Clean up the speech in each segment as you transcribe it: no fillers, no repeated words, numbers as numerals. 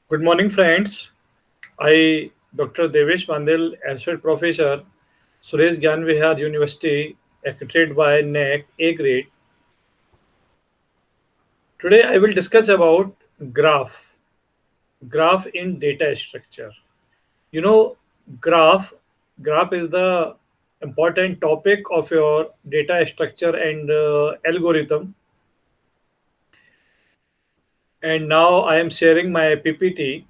Good morning, friends. I, Dr. Devesh Mandel, Associate Professor, Suresh Gyan Vihar University, accredited by NAC A grade. Today, I will discuss about graph, graph in data structure. You know, graph, graph is the important topic of your data structure and algorithm. And now I am sharing my PPT.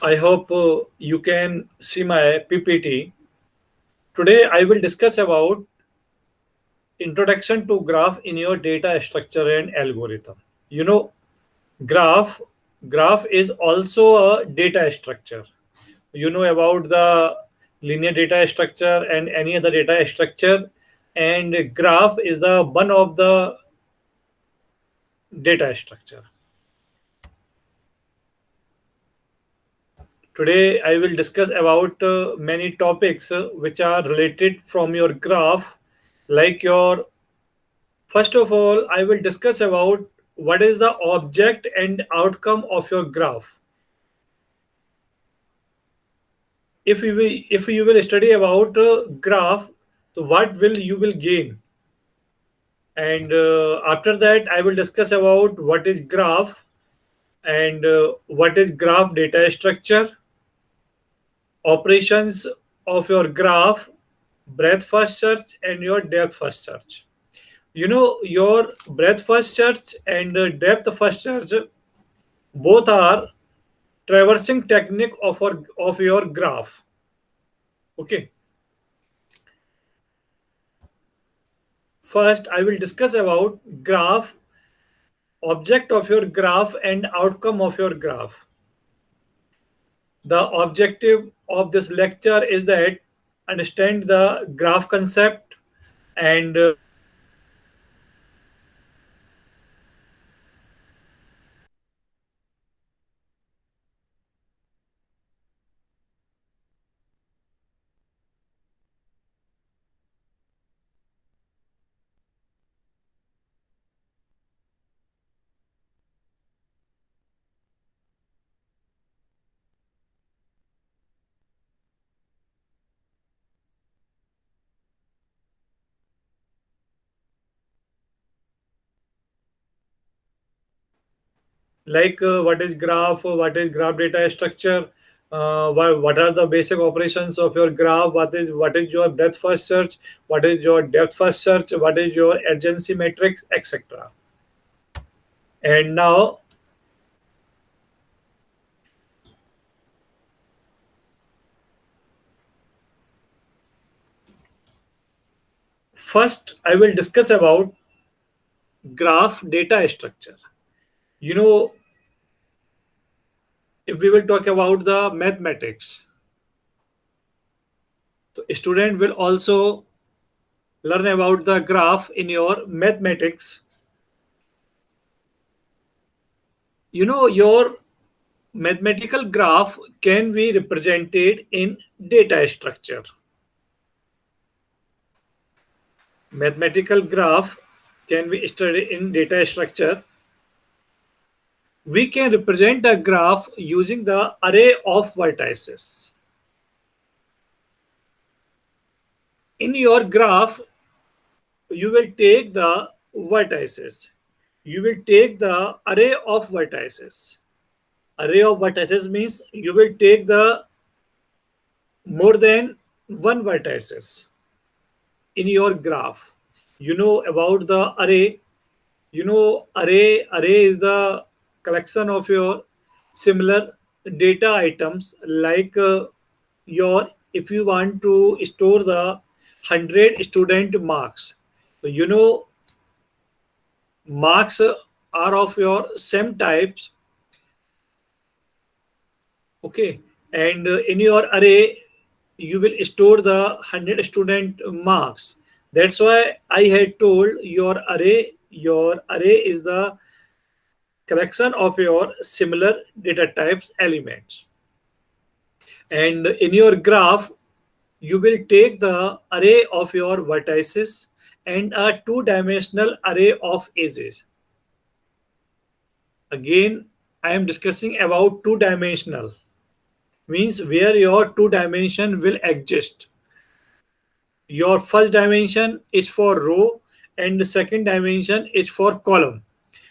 I hope you can see my PPT. Today, I will discuss about introduction to graph in your data structure and algorithm. You know, graph graph is also a data structure. You know about the linear data structure and any other data structure, and graph is the one of the data structure. Today, I will discuss about many topics which are related from your graph, like your first of all, I will discuss about what is the object and outcome of your graph. If you will study about graph, so what will you will gain? And after that, I will discuss about what is graph and what is graph data structure, operations of your graph, breadth first search, and your depth first search. You know your breadth first search and depth first search both are traversing technique of your graph. Okay, first I will discuss about graph, object of your graph and outcome of your graph. The objective of this lecture is that understand the graph concept and like what is graph data structure, what are the basic operations of your graph, what is your breadth first search, what is your depth first search, what is your adjacency matrix, etc. And now first I will discuss about graph data structure. You know, if we will talk about the mathematics, so student will also learn about the graph in your mathematics. You know, your mathematical graph can be represented in data structure. Mathematical graph can be studied in data structure. We can represent a graph using the array of vertices. In your graph, you will take the vertices. You will take the array of vertices. Array of vertices means you will take the more than one vertices in your graph. You know about the array. Array is the collection of your similar data items, like your if you want to store the 100 student marks. So marks are of your same types. Okay, and in your array you will store the 100 student marks. That's why I had told your array is the collection of your similar data types elements. And in your graph you will take the array of your vertices and a two-dimensional array of edges. Again, I am discussing about two-dimensional, means where your two dimension will exist. Your first dimension is for row and the second dimension is for column.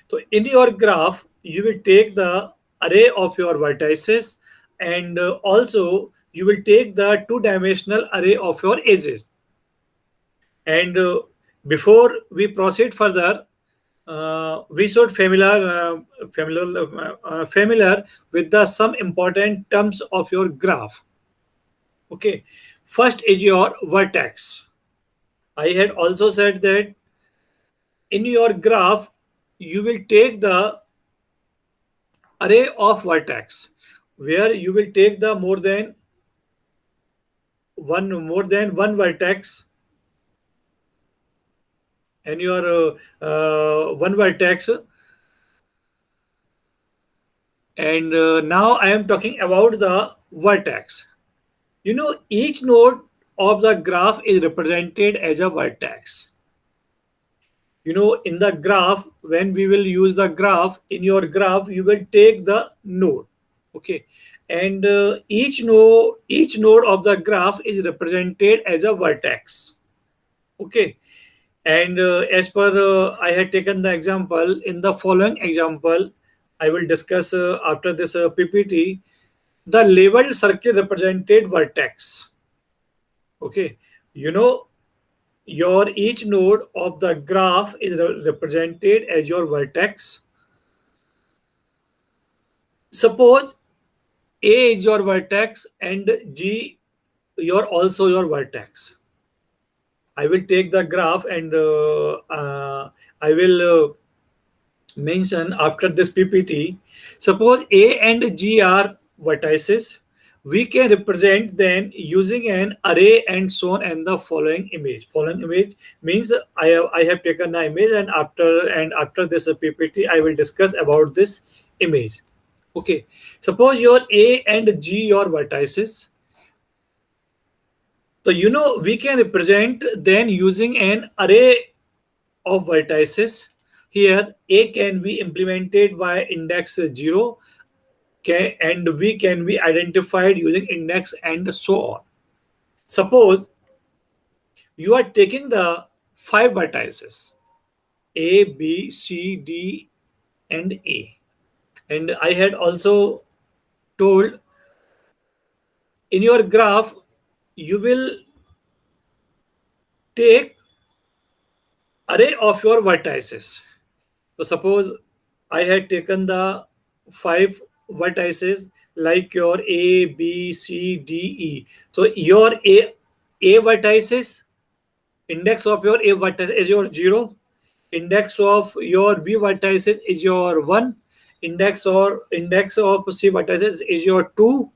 So in your graph, you will take the array of your vertices, and also you will take the two-dimensional array of your edges. And before we proceed further, we should familiar with the some important terms of your graph. Okay, first is your vertex. I had also said that in your graph you will take the array of vertex, where you will take the more than one vertex, and your one vertex. And now I am talking about the vertex. Each node of the graph is represented as a vertex. In the graph, when we will use the graph, in your graph you will take the node. Okay, and each node of the graph is represented as a vertex. Okay, and as per I had taken the example, in the following example I will discuss after this PPT. The labeled circle represented vertex. Okay, you know your each node of the graph is represented as your vertex. Suppose A is your vertex and G your also your vertex. I will take the graph, and I will mention after this PPT. Suppose A and G are vertices. We can represent them using an array and shown in the following image. Following image means I have taken the image, and after this PPT I will discuss about this image. Okay. Suppose your A and G your vertices. So we can represent then using an array of vertices. Here A can be implemented by index 0, and V can be identified using index and so on. Suppose you are taking the 5 vertices A, B, C, D, and A. And I had also told in your graph you will take array of your vertices. So suppose I had taken the 5 vertices like your A, B, C, D, E. So your A vertices, index of your A vertex is your 0. Index of your B vertices is your 1. Index of C vertices is your 2.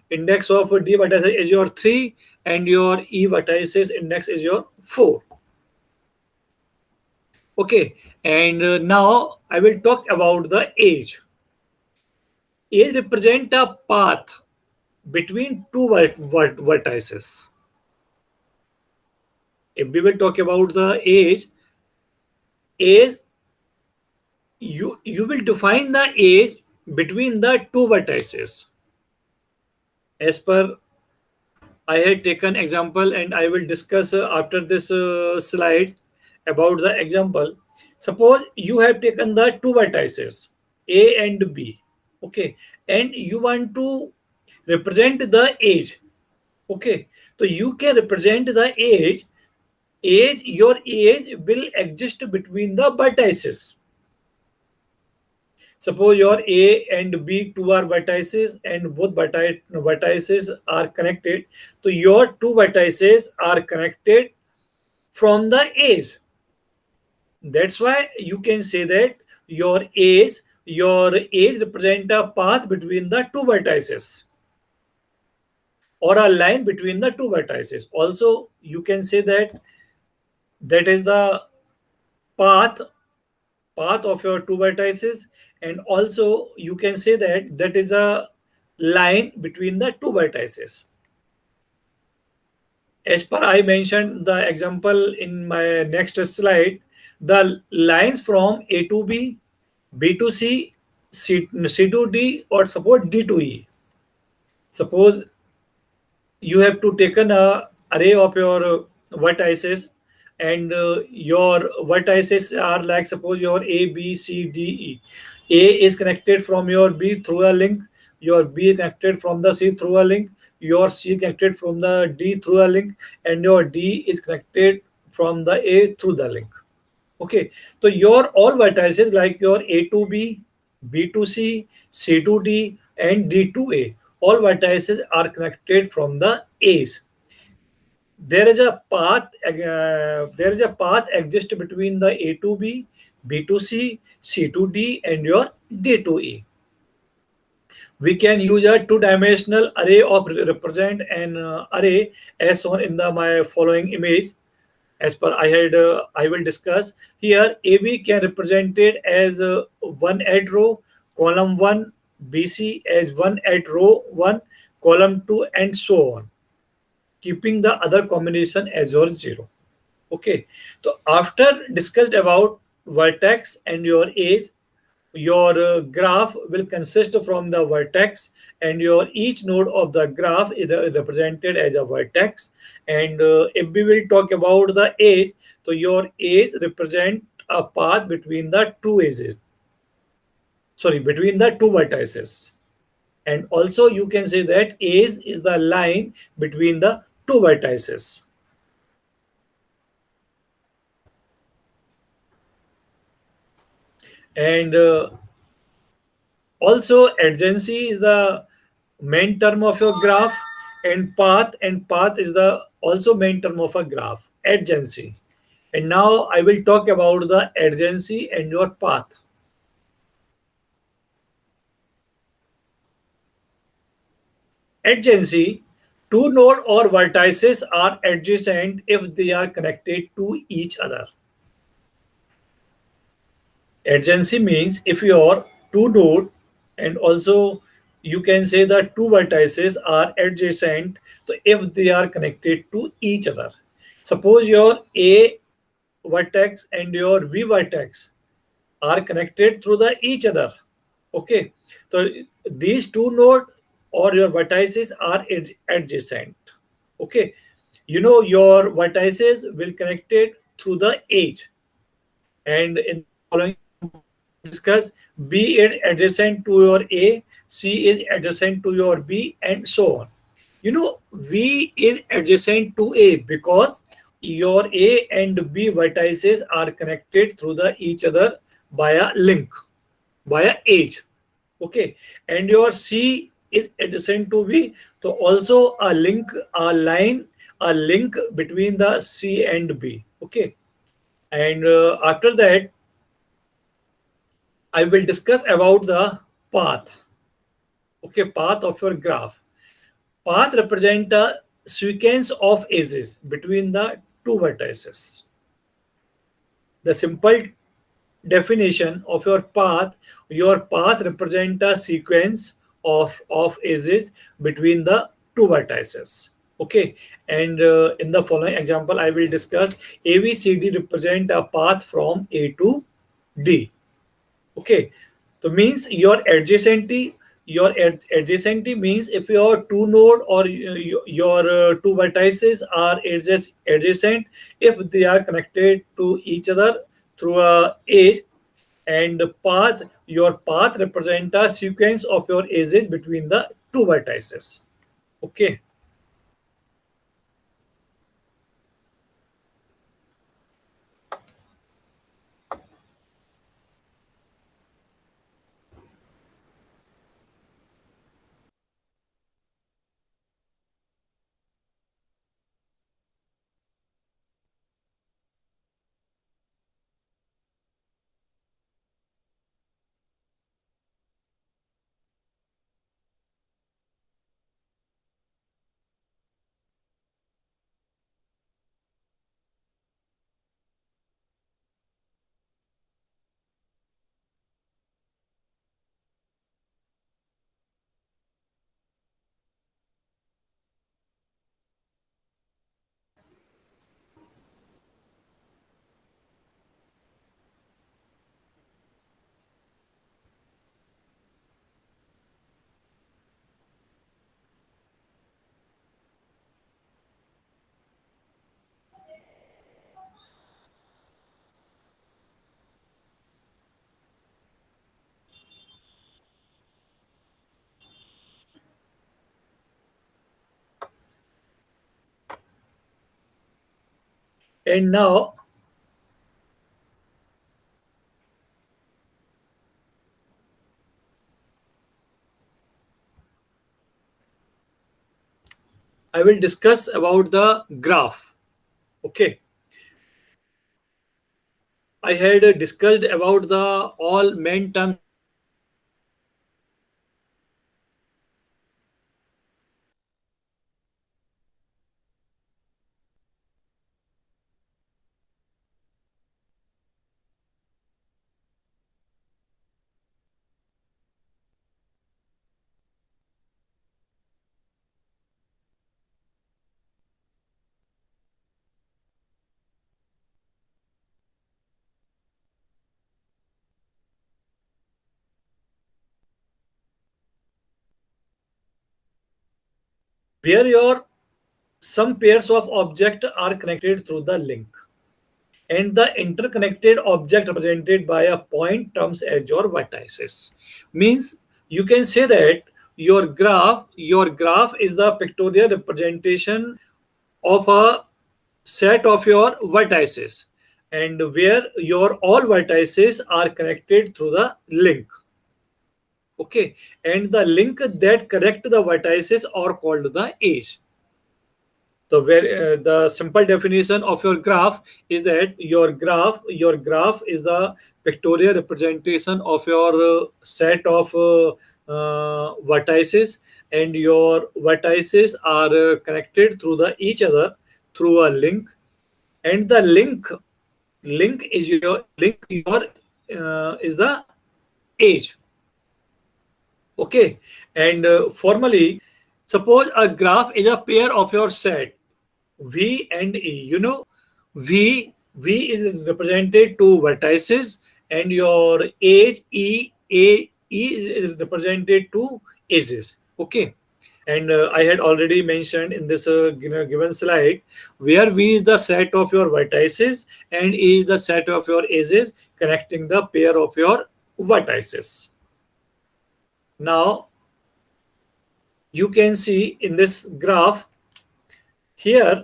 Index of D vertices is your 3. And your E vertices index is your 4. Okay, and now I will talk about the age. Age represent a path between two vertices. If we will talk about the age, you will define the age between the two vertices. As per I had taken example, and I will discuss after this slide about the example. Suppose you have taken the two vertices A and B. Okay, and you want to represent the age. Okay, so you can represent the age. Your age will exist between the vertices. Suppose your A and B two are vertices and both vertices are connected. So your two vertices are connected from the A's. That's why you can say that your A's represent a path between the two vertices or a line between the two vertices. Also, you can say that that is the path path of your two vertices, and also you can say that that is a line between the two vertices. As per I mentioned the example in my next slide, the lines from A to B, B to C to D, or suppose D to E. Suppose you have to take an array of your vertices, and your vertices are like, suppose your A B C D E. A is connected from your B through a link, your B is connected from the C through a link, your C connected from the D through a link, and your D is connected from the A through the link. Okay, so your all vertices like your A to B, B to C, C to D, and D to A, all vertices are connected from the A's. There is a path exists between the A to B, B to C, C to D, and your D to E. We can use a two-dimensional array of represent an array as shown in the my following image. As per I will discuss here. AB can represent it as one at row, column 1, BC as one at row 1, column 2, and so on, keeping the other combination as your 0. Okay, so after discussed about vertex and your edge, your graph will consist from the vertex, and your each node of the graph is represented as a vertex. And if we will talk about the edge, so your edge represent a path between the two edges, sorry, between the two vertices. And also you can say that edge is the line between the two vertices. And also adjacency is the main term of your graph, and path is the also main term of a graph, adjacency. And now I will talk about the adjacency and your path. Adjacency, two node or vertices are adjacent if they are connected to each other. Adjacency means if your two node, and also you can say that two vertices are adjacent, so if they are connected to each other. Suppose your A vertex and your V vertex are connected through the each other. Okay, so these two node or your vertices are adjacent. Okay, you know your vertices will connected through the edge, and in the following discuss B is adjacent to your A, C is adjacent to your B, and so on. You know, V is adjacent to A because your A and B vertices are connected through the each other by a link, by a edge. Okay, and your C is adjacent to B, so also a link, a link between the C and B. Okay, and after that I will discuss about the path. Okay, path of your graph. Path represent a sequence of edges between the two vertices. The simple definition of your path represent a sequence of edges between the two vertices. Okay, and in the following example, I will discuss ABCD represent a path from A to D. Okay, so means your adjacency means if your two node or your two vertices are adjacent if they are connected to each other through a edge. And path, your path represent a sequence of your edges between the two vertices. Okay, And now I will discuss about the graph. Okay, I had discussed about the all main terms where your some pairs of objects are connected through the link, and the interconnected object represented by a point terms as your vertices. Means you can say that your graph is the pictorial representation of a set of your vertices, and where your all vertices are connected through the link. Okay, and the link that connect the vertices are called the edge. The simple definition of your graph is that your graph is the pictorial representation of your set of vertices, and your vertices are connected through the each other through a link, and the link is the edge. Okay, and formally, suppose a graph is a pair of your set V and E. V is represented to vertices, and your edge E is represented to edges. Okay, and I had already mentioned in this given slide where V is the set of your vertices and E is the set of your edges connecting the pair of your vertices. Now you can see in this graph here.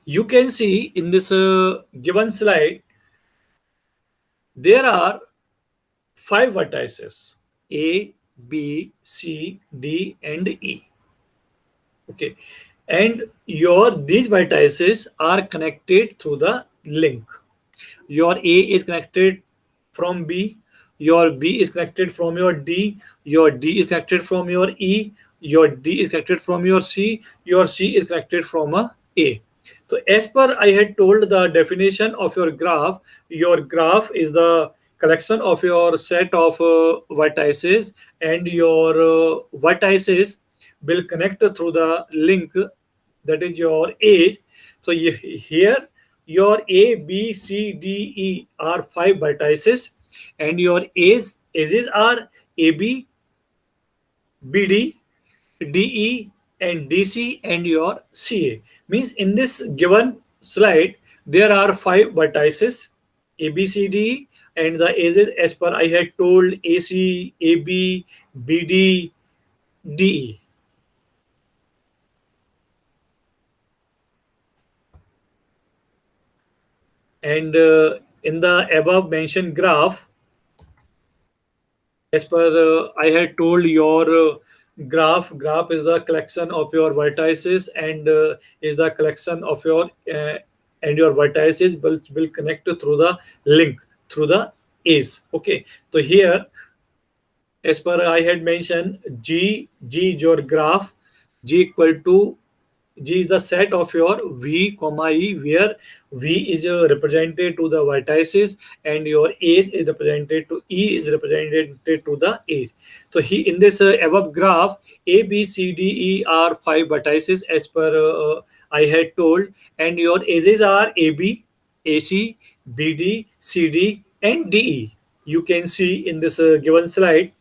You can see in this given slide there are five vertices: A, B, C, D, and E. Okay, and your these vertices are connected through the link. Your A is connected from B, your B is connected from your D is connected from your E, your D is connected from your C is connected from A. So as per I had told the definition of your graph is the collection of your set of vertices, and your vertices will connect through the link, that is your edge. So here your A, B, C, D, E are five vertices, and your edges are AB, BD, DE, and DC, and your CA. Means in this given slide, there are five vertices A, B, C, D, and the edges as per I had told AC, AB, BD, DE. And in the above mentioned graph, as per I had told your graph is the collection of your vertices, and is the collection of your and your vertices will connect through the link through the edge. Okay, so here as per I had mentioned, G is your graph. G equal to G is the set of your V, comma E, where V is represented to the vertices and your age is represented to E is represented to the age. So he in this above graph, A, B, C, D, E are five vertices as per I had told, and your ages are A, B, A, C, B, D, C, D, and D, E. You can see in this given slide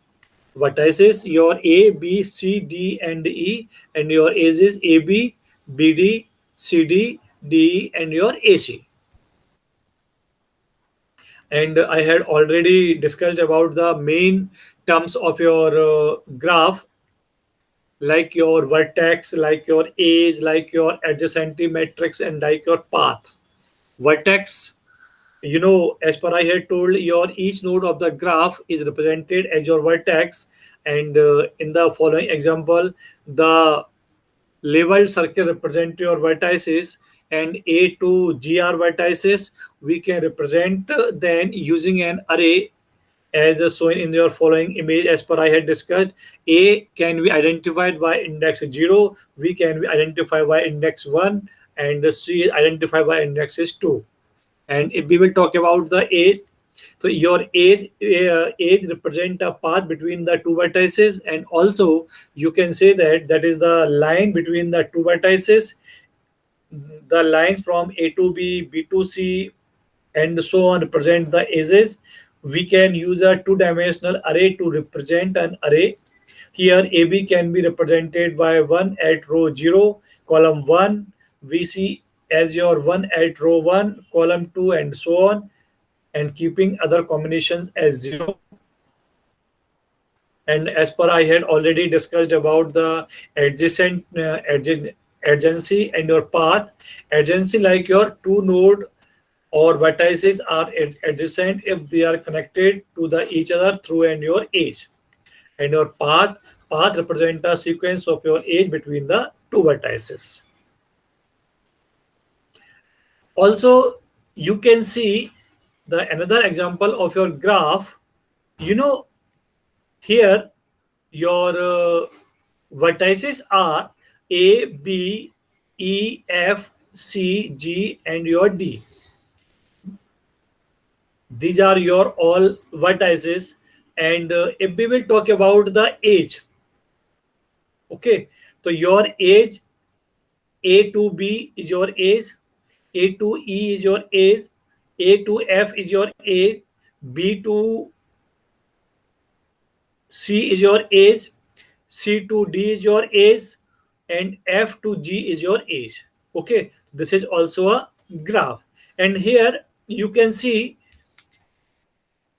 vertices your A, B, C, D, and E, and your age is A, B, B, D, C, D, D, E, and your AC. And I had already discussed about the main terms of your graph, like your vertex, like your age, like your adjacency matrix, and like your path. Vertex, as per I had told, your each node of the graph is represented as your vertex. And in the following example, the labeled circle represent your vertices, and A to G are vertices. We can represent then using an array as shown in your following image. As per I had discussed, A can be identified by index 0, V can be identified by index 1, and C is identified by index is 2. And if we will talk about the age, so your age represent a path between the two vertices, and also you can say that that is the line between the two vertices, the lines from A to B, B to C, and so on represent the ages. We can use a two-dimensional array to represent an array. Here AB can be represented by 1 at row 0, column 1, VC as your 1 at row 1, column 2, and so on, and keeping other combinations as 0. And as per I had already discussed about the adjacency and your path. Adjacency, like your two node or vertices are adjacent if they are connected to the each other through and your edge. And your path represent a sequence of your edge between the two vertices. Also, you can see the another example of your graph. You know, here your vertices are A, B, E, F, C, G, and your D. These are your all vertices. And if we will talk about the age, okay, so your age, A to B is your age, A to E is your age, A to F is your age, B to C is your age, C to D is your age, and F to G is your age. Okay, this is also a graph. And here you can see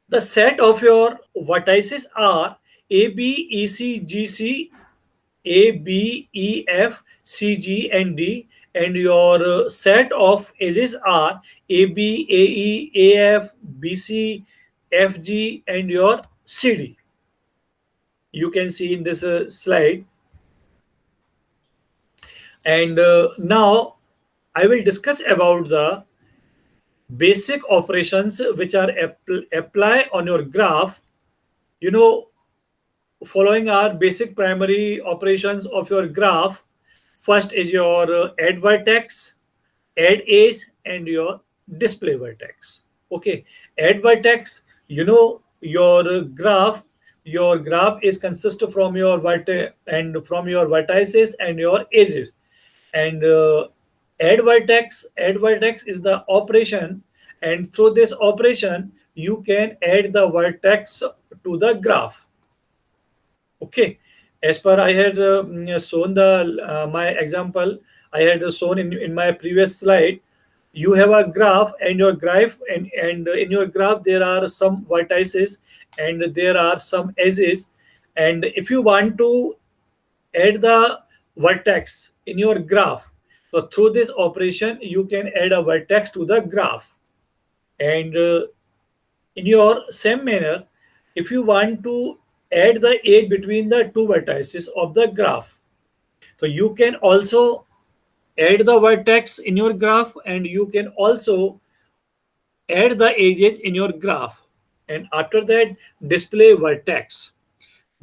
the set of your vertices are A, B, E, C, G, C, A, B, E, F, C, G, and D. And your set of edges are A, B, A, E, A, F, B, C, F, G, and your C, D. You can see in this slide. And now I will discuss about the basic operations which are apply on your graph. You know, following are basic primary operations of your graph. First is your add vertex, add edge, and your display vertex. Okay, add vertex, your graph is consist from your vertex and from your vertices and your edges. And add vertex is the operation, and through this operation you can add the vertex to the graph. Okay, as per I had shown the my example, I had shown in my previous slide. You have a graph, and your graph and in your graph there are some vertices and there are some edges. And if you want to add the vertex in your graph, so through this operation you can add a vertex to the graph. And in your same manner, if you want to add the edge between the two vertices of the graph, so you can also add the vertex in your graph, and you can also add the edges in your graph. And after that, display vertex.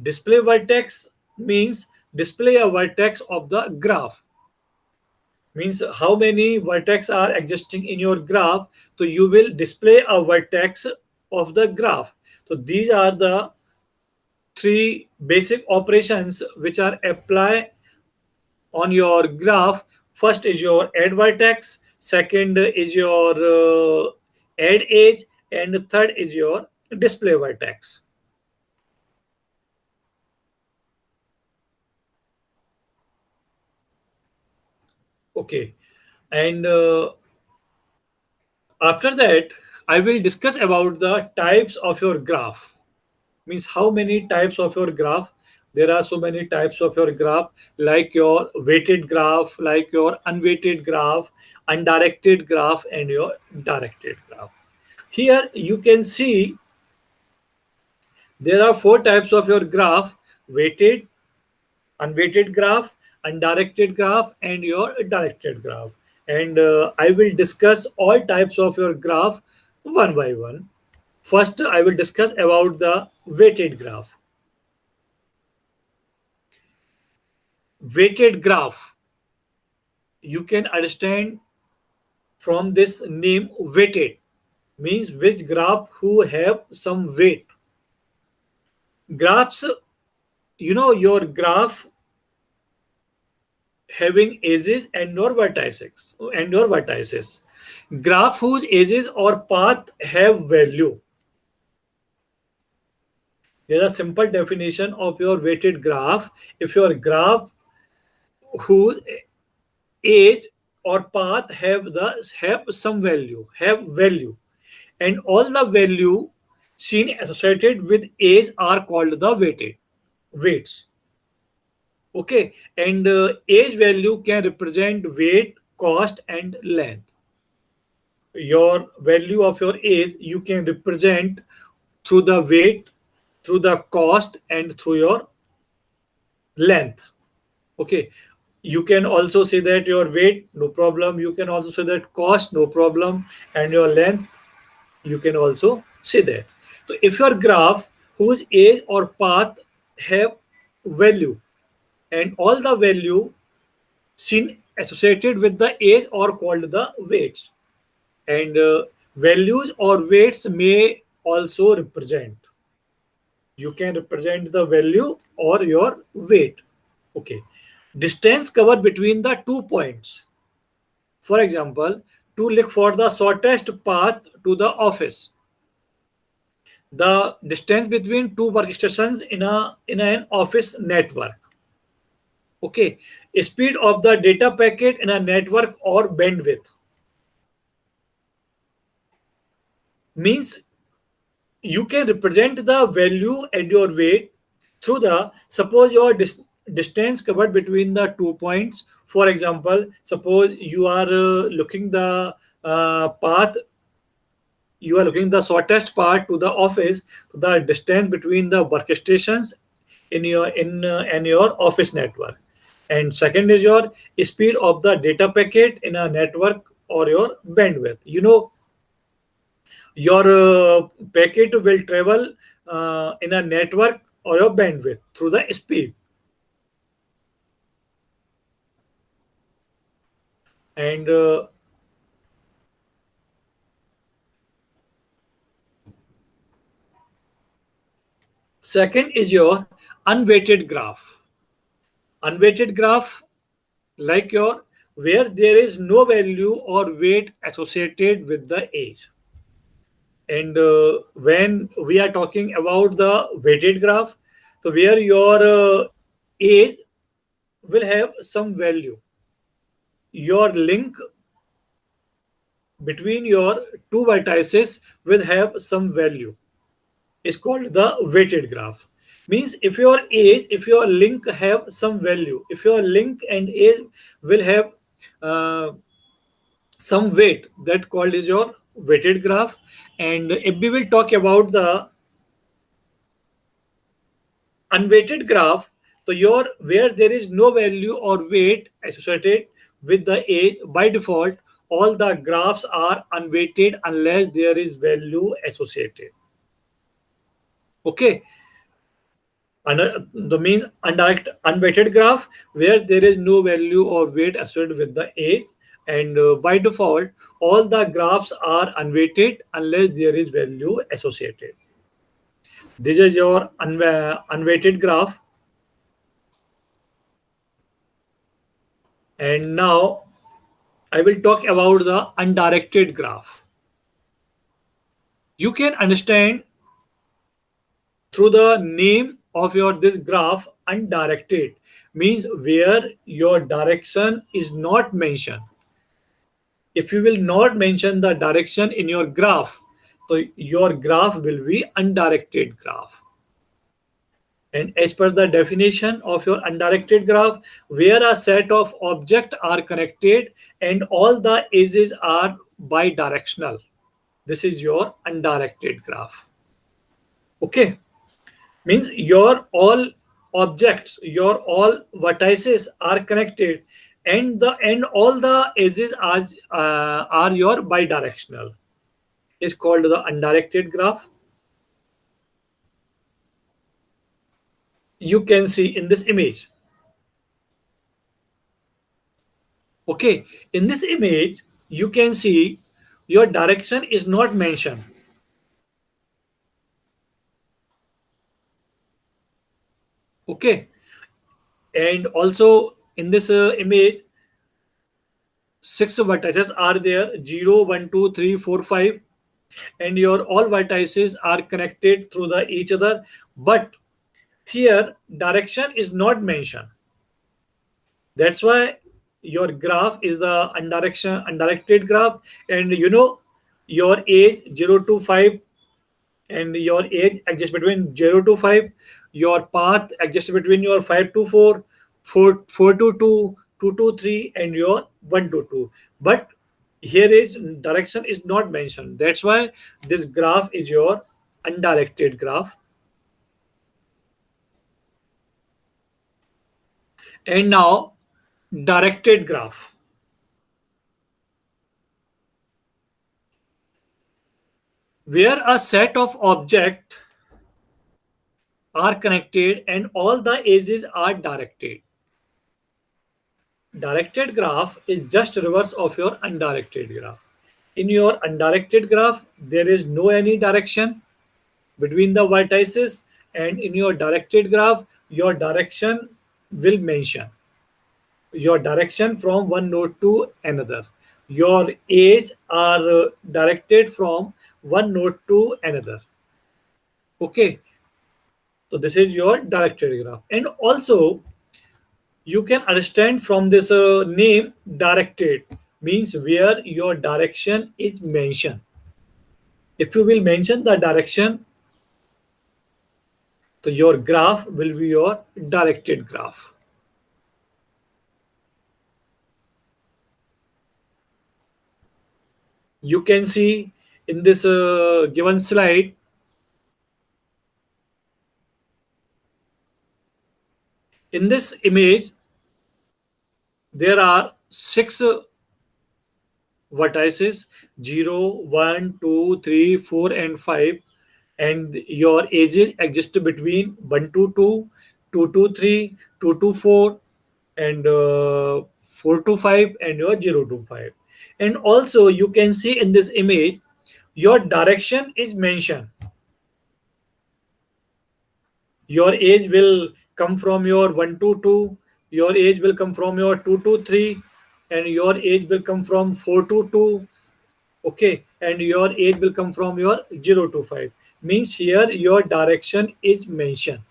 Display vertex means display a vertex of the graph. means how many vertex are existing in your graph. So you will display a vertex of the graph. So these are the three basic operations which are apply on your graph. First is your add vertex, second is your add edge, and third is your display vertex. Okay, and after that I will discuss about the types of your graph. Means how many types of your graph. There are so many types of your graph, like your weighted graph, like your unweighted graph, undirected graph, and your directed graph. Here you can see there are four types of your graph: weighted, unweighted graph, undirected graph, and your directed graph. And I will discuss all types of your graph one by one. First I will discuss about the weighted graph. Weighted graph, you can understand from this name. Weighted means which graph who have some weight. Graphs, your graph having edges and your vertices. Graph whose edges or path have value. Here's a simple definition of your weighted graph. If your graph whose edge or path have some value, and all the value seen associated with age are called the weights. Okay, and age value can represent weight, cost, and length. Your value of your age you can represent through the weight, through the cost, and through your length. Okay, you can also say that your weight, no problem. You can also say that cost, no problem, and your length, you can also see that. So if your graph whose age or path have value, and all the value seen associated with the age are called the weights, and values or weights may also represent, you can represent the value or your weight. Okay, distance covered between the 2 points. For example, to look for the shortest path to the office, the distance between two workstations in an office network. Okay, speed of the data packet in a network or bandwidth means you can represent the value and your weight through the, suppose your distance covered between the 2 points. For example, suppose you are looking the path, you are looking the shortest part to the office, the distance between the workstations in your office network. And second is your speed of the data packet in a network or your bandwidth. Your packet will travel in a network or your bandwidth through the speed. And second is your unweighted graph. Unweighted graph, like your, where there is no value or weight associated with the age. And when we are talking about the weighted graph, so where your age will have some value, your link between your two vertices will have some value, is called the weighted graph. Means if your link have some value, if your link and age will have uh, some weight, that called is your weighted graph. And if we will talk about the unweighted graph, so your, where there is no value or weight associated with the age, by default all the graphs are unweighted unless there is value associated. Okay, The means unweighted graph where there is no value or weight associated with the age, and by default all the graphs are unweighted unless there is value associated. This is your unweighted graph. And now I will talk about the undirected graph. You can understand through the name of your this graph. Undirected means where your direction is not mentioned. If you will not mention the direction in your graph, so your graph will be undirected graph. And as per the definition of your undirected graph, where a set of objects are connected and all the edges are bidirectional, this is your undirected graph. Okay, means your all objects, your all vertices are connected, and all the edges are your bidirectional. Is called the undirected graph. You can see in this image. Okay, in this image, you can see your direction is not mentioned. Okay, and also in this image, six vertices are there: 0, 1, 2, 3, 4, 5, and your all vertices are connected through the each other. But here, direction is not mentioned. That's why your graph is the undirected graph. And you know your age 0 to 5, and your age adjusts between 0 to 5. Your path adjusts between your 5 to 4, 4 to 2, 2 to 3, and your 1 to 2. But here is direction is not mentioned. That's why this graph is your undirected graph. And now directed graph, where a set of objects are connected and all the edges are directed. Directed graph is just reverse of your undirected graph. In your undirected graph, there is no any direction between the vertices, and in your directed graph, your direction will mention your direction from one node to another. Your edges are directed from one node to another. Okay, so this is your directed graph. And also you can understand from this name, directed means where your direction is mentioned. If you will mention the direction, so your graph will be your directed graph. You can see in this given slide, in this image there are six vertices: 0, 1, 2, 3, 4, and 5, and your edges exist between 1 to 2, 2 to 3, 2 to 4, and 4 to 5, and your 0 to 5. And also you can see in this image your direction is mentioned. Your age will come from your 1 to 2, your age will come from your 2 to 3, and your age will come from 4 to 2. Okay, and your age will come from your 0 to 5. Means here your direction is mentioned.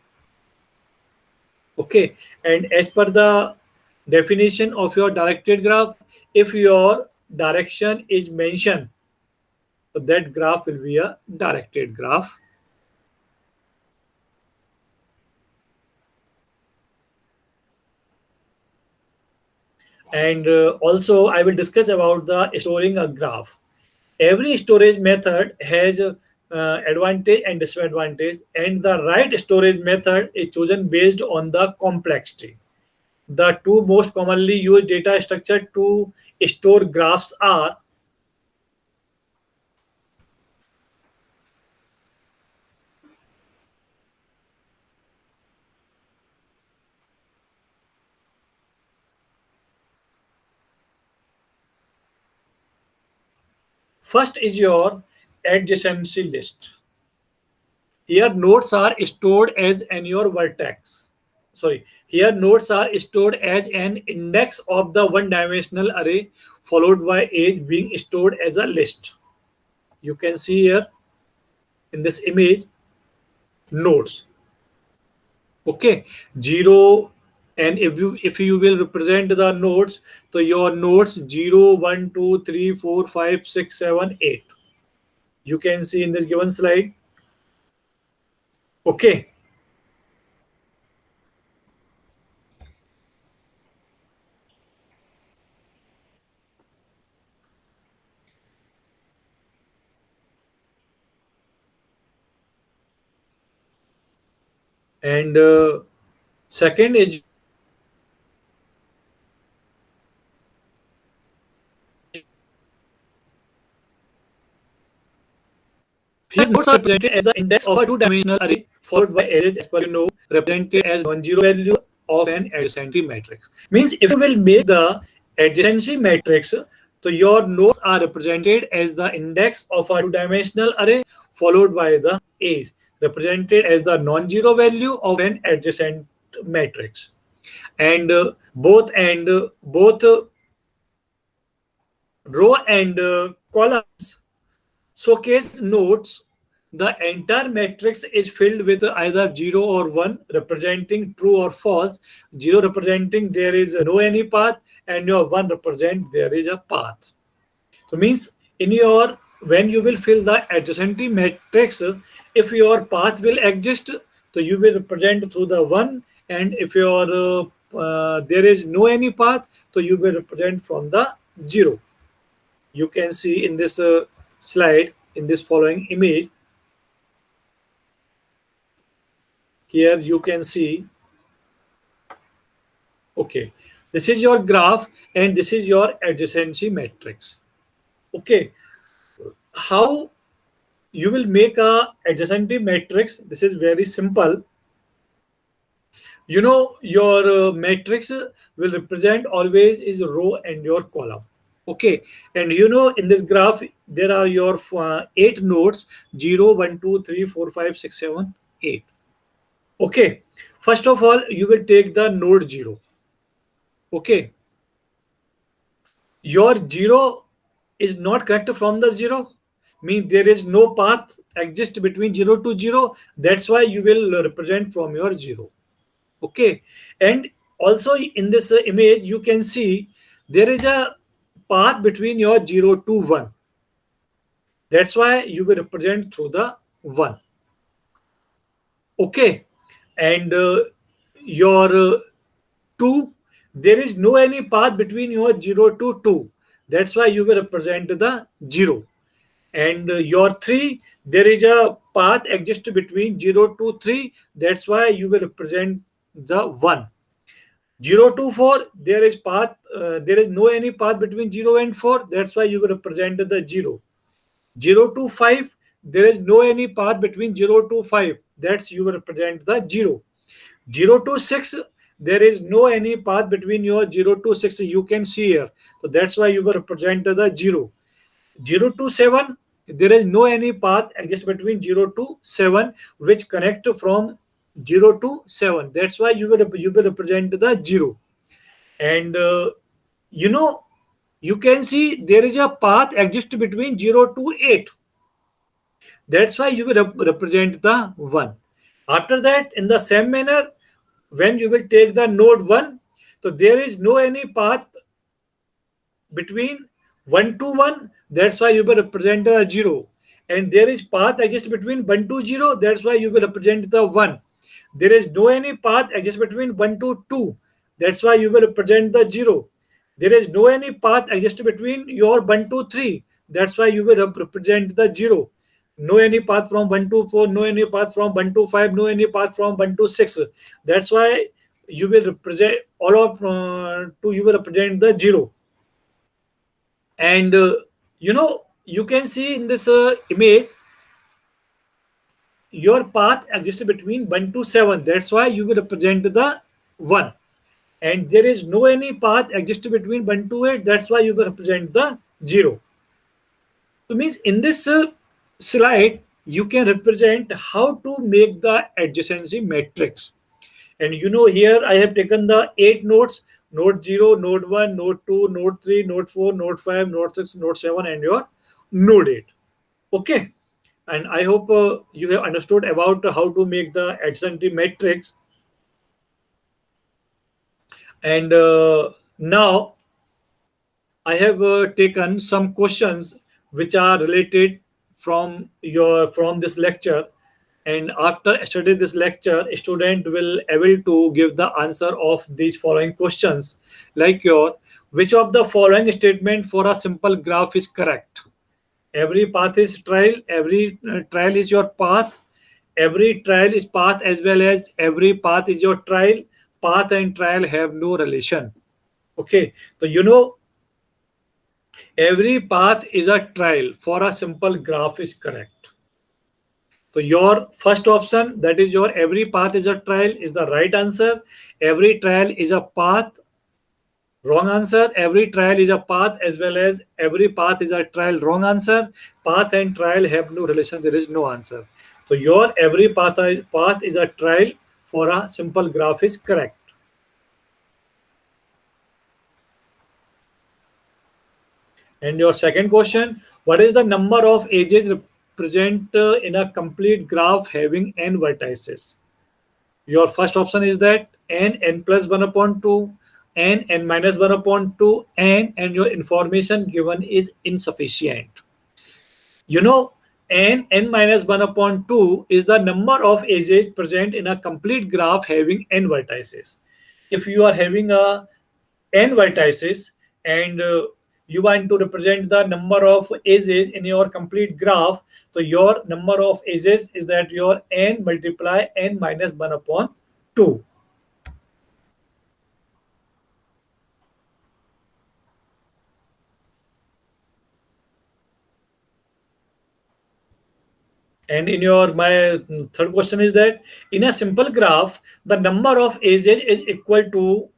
Okay, and as per the definition of your directed graph, if your direction is mentioned, so that graph will be a directed graph. And also I will discuss about the storing a graph. Every storage method has advantage and disadvantage, and the right storage method is chosen based on the complexity. The two most commonly used data structure to store graphs are First is your adjacency list. Here nodes are stored as an your vertex. Sorry, here nodes are stored as an index of the one-dimensional array followed by age being stored as a list. You can see here in this image nodes. Okay, zero, and if you will represent the nodes, so your nodes 0, 1, 2, 3, 4, 5, 6, 7, 8. You can see in this given slide. Okay, and second is here nodes are represented as the index of a two-dimensional array followed by edges as per represented as non-zero value of an adjacency matrix. Means if you will make the adjacency matrix, so your nodes are represented as the index of a two-dimensional array followed by the edge represented as the non-zero value of an adjacent matrix. And both row and columns showcase nodes. The entire matrix is filled with either 0 or 1 representing true or false, 0 representing there is no any path, and your 1 represent there is a path. So means in your when you will fill the adjacency matrix, if your path will exist, so you will represent through the 1, and if your there is no any path, so you will represent from the 0. You can see in this slide in this following image. Here you can see, okay, this is your graph and this is your adjacency matrix. Okay, how you will make a adjacency matrix? This is very simple. You know your matrix will represent always is row and your column. Okay, and you know in this graph there are your 8 nodes 0, 1, 2, 3, 4, 5, 6, 7, 8. Okay, first of all you will take the node 0. Okay, your 0 is not connected from the 0, means there is no path exist between 0 to 0. That's why you will represent from your 0. Okay, and also in this image you can see there is a path between your 0 to 1. That's why you will represent through the 1. Okay, and your 2, there is no any path between your 0 to 2. That's why you will represent the 0. And your 3, there is a path exist between 0 to 3. That's why you will represent the 1. 0 to 4, there is path there is no any path between 0 and 4. That's why you will represent the 0. 0 to 5, there is no any path between 0 to 5. That's you will represent the 0. 0 to 6, there is no any path between your 0 to 6. You can see here. So that's why you will represent the 0. 0 to 7, there is no any path exist between 0 to 7 which connect from 0 to 7. That's why you will represent the 0. And you know you can see there is a path exist between 0 to 8. That's why you will represent the 1. After that, in the same manner, when you will take the node 1, so there is no any path between 1 to 1. That's why you will represent the 0. And there is path exist between 1 to 0. That's why you will represent the 1. There is no any path exist between 1 to 2. That's why you will represent the 0. There is no any path exist between your 1 to 3. That's why you will represent the 0. No any path from 1 to 4, no any path from 1 to 5, no any path from 1 to 6. That's why you will represent all of you will represent the 0. And you know you can see in this image your path exists between 1 to 7. That's why you will represent the 1. And there is no any path exist between 1 to 8. That's why you will represent the 0. So means in this slide, you can represent how to make the adjacency matrix. And here I have taken the 8 nodes: node 0, node 1, node 2, node 3, node 4, node 5, node 6, node 7, and your node 8. Okay. And I hope you have understood about how to make the adjacency matrix. And now I have taken some questions which are related from this lecture, and after studying this lecture, a student will able to give the answer of these following questions, like your which of the following statement for a simple graph is correct? Every path is trial. Every trial is your path. Every trial is path as well as every path is your trial. Path and trial have no relation. Okay, so every path is a trial for a simple graph is correct. So your first option, that is your every path is a trial, is the right answer. Every trial is a path, wrong answer. Every trial is a path as well as every path is a trial, wrong answer. Path and trial have no relation. There is no answer. So your every path is a trial for a simple graph is correct. And your second question, what is the number of edges present in a complete graph having n vertices? Your first option is that n plus 1 upon 2, n minus 1 upon 2, and your information given is insufficient. You know, n minus 1 upon 2 is the number of edges present in a complete graph having n vertices. If you are having a n vertices and you want to represent the number of edges in your complete graph, so your number of edges is that your n multiply n minus 1 upon 2. And in your my third question is that in a simple graph, the number of edges is equal to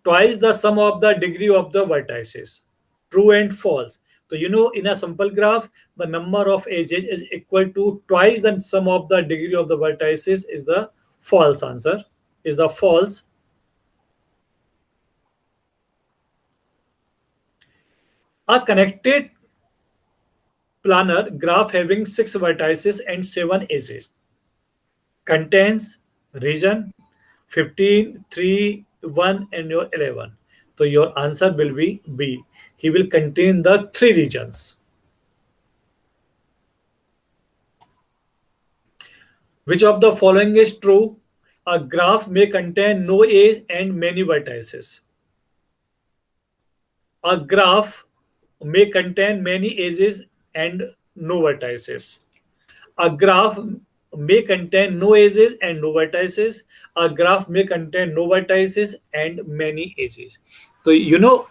twice the sum of the degree of the vertices. True and false. So in a simple graph, the number of edges is equal to twice the sum of the degree of the vertices is the false answer. Is the false. A connected planar graph having 6 vertices and 7 edges contains region 15, 3, 1, and your 11. So your answer will be B. He will contain the 3 regions. Which of the following is true? A graph may contain no edge and many vertices. A graph may contain many edges and no vertices. A graph may contain no edges and no vertices. A graph may contain no vertices and many edges. So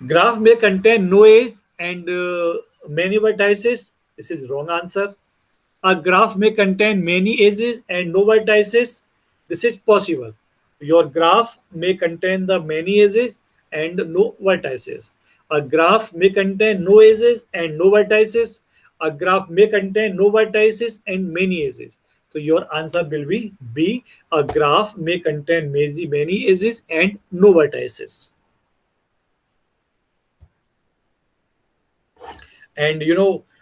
graph may contain no edge and many vertices. This is wrong answer. A graph may contain many edges and no vertices. This is possible. Your graph may contain the many edges and no vertices. A graph may contain no edges and no vertices. A graph may contain no vertices and many edges. So your answer will be B. A graph may contain many edges and no vertices. And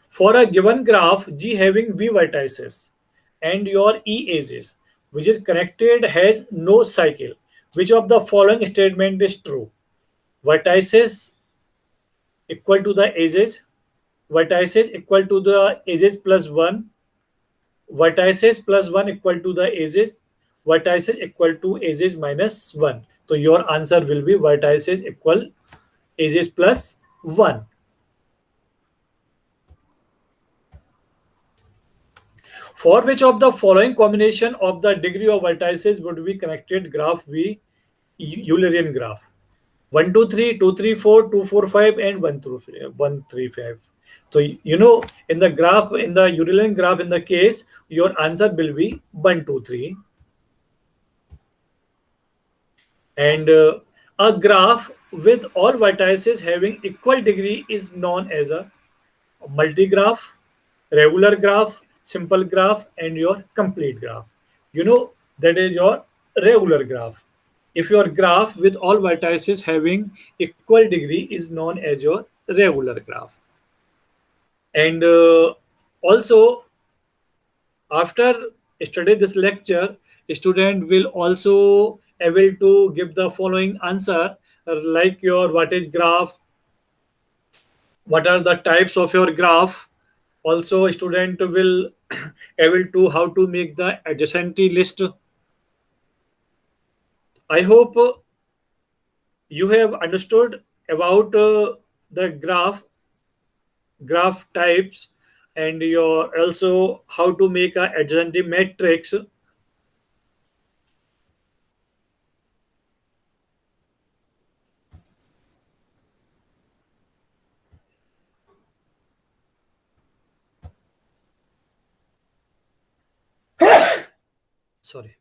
for a given graph G having V vertices and your E edges, which is connected has no cycle, which of the following statement is true? Vertices equal to the edges, vertices equal to the edges plus 1, vertices plus 1 equal to the edges, vertices equal to edges minus 1. So your answer will be vertices equal edges plus 1. For which of the following combination of the degree of vertices would be connected graph be Eulerian graph? 1, 2, 3, 2, 3, 4, 2, 4, 5, and 1 through 1, 3, 5. So in the graph, in the Eulerian graph, in the case, your answer will be 1, 2, 3. And a graph with all vertices having equal degree is known as a multi-graph, regular graph, simple graph, and your complete graph. You know, that is your regular graph. If your graph with all vertices having equal degree is known as your regular graph. And also, after study this lecture, student will also able to give the following answer, like your what is graph, what are the types of your graph. Also student will able to how to make the adjacency list. I hope you have understood about the graph types, and your also how to make a adjacency matrix. Sorry.